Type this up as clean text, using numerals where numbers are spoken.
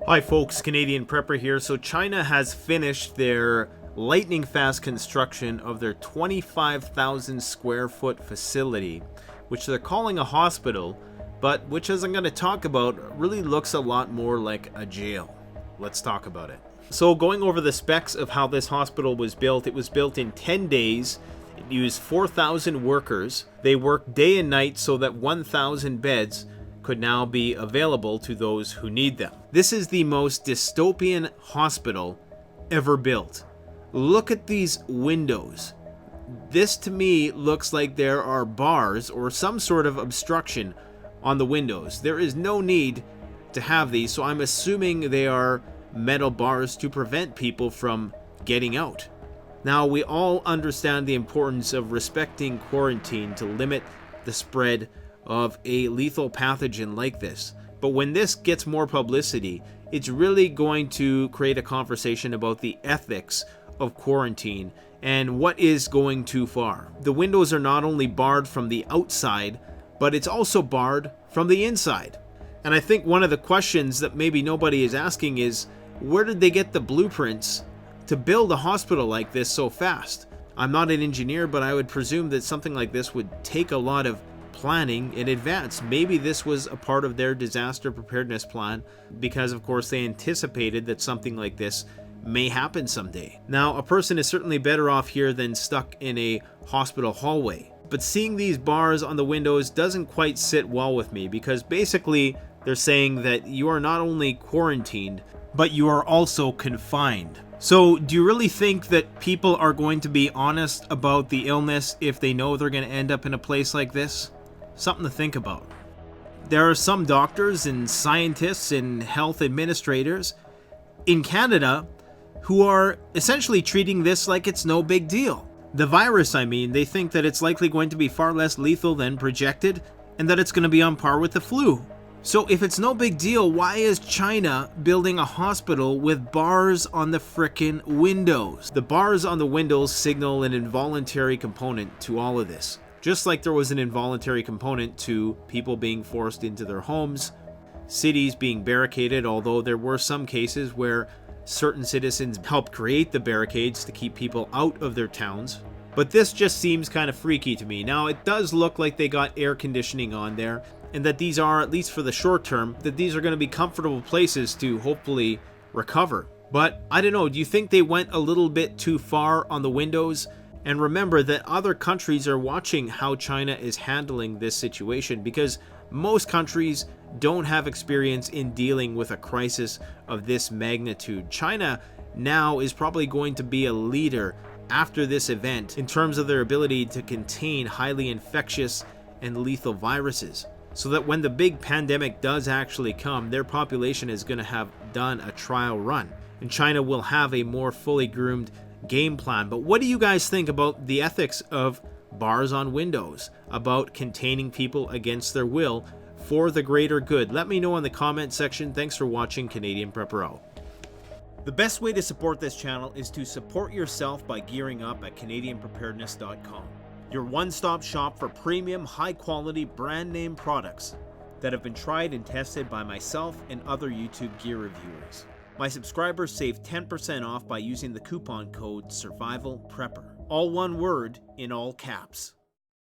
Hi folks, Canadian Prepper here. So China has finished their lightning fast construction of their 25,000 square foot facility, which they're calling a hospital, but which, as I'm going to talk about, really looks a lot more like a jail. Let's talk about it. So going over the specs of how this hospital was built, it was built in 10 days. It used 4,000 workers. They worked day and night so that 1,000 beds could now be available to those who need them. This is the most dystopian hospital ever built. Look at these windows. This to me looks like there are bars or some sort of obstruction on the windows. There is no need to have these, so I'm assuming they are metal bars to prevent people from getting out. Now, we all understand the importance of respecting quarantine to limit the spread of a lethal pathogen like this. But when this gets more publicity, it's really going to create a conversation about the ethics of quarantine and what is going too far. The windows are not only barred from the outside, but it's also barred from the inside. And I think one of the questions that maybe nobody is asking is, where did they get the blueprints to build a hospital like this so fast? I'm not an engineer, but I would presume that something like this would take a lot of planning in advance. Maybe this was a part of their disaster preparedness plan because, of course, they anticipated that something like this may happen someday. Now, a person is certainly better off here than stuck in a hospital hallway. But seeing these bars on the windows doesn't quite sit well with me because basically they're saying that you are not only quarantined, but you are also confined. So do you really think that people are going to be honest about the illness if they know they're going to end up in a place like this? Something to think about. There are some doctors and scientists and health administrators in Canada who are essentially treating this like it's no big deal. The virus, they think that it's likely going to be far less lethal than projected and that it's going to be on par with the flu. So if it's no big deal, why is China building a hospital with bars on the frickin' windows? The bars on the windows signal an involuntary component to all of this. Just like there was an involuntary component to people being forced into their homes, cities being barricaded, although there were some cases where certain citizens helped create the barricades to keep people out of their towns. But this just seems kind of freaky to me. Now, it does look like they got air conditioning on there, and that these are, at least for the short term, that these are going to be comfortable places to hopefully recover. But I don't know, do you think they went a little bit too far on the windows? And remember that other countries are watching how China is handling this situation because most countries don't have experience in dealing with a crisis of this magnitude. China now is probably going to be a leader after this event in terms of their ability to contain highly infectious and lethal viruses, so that when the big pandemic does actually come, their population is going to have done a trial run, and China will have a more fully groomed game plan. But what do you guys think about the ethics of bars on windows, about containing people against their will for the greater good? Let me know in the comment section. Thanks for watching Canadian Prepper out. The best way to support this channel is to support yourself by gearing up at CanadianPreparedness.com, your one-stop shop for premium, high-quality, brand-name products that have been tried and tested by myself and other YouTube gear reviewers. My subscribers save 10% off by using the coupon code SURVIVALPREPPER. All one word in all caps.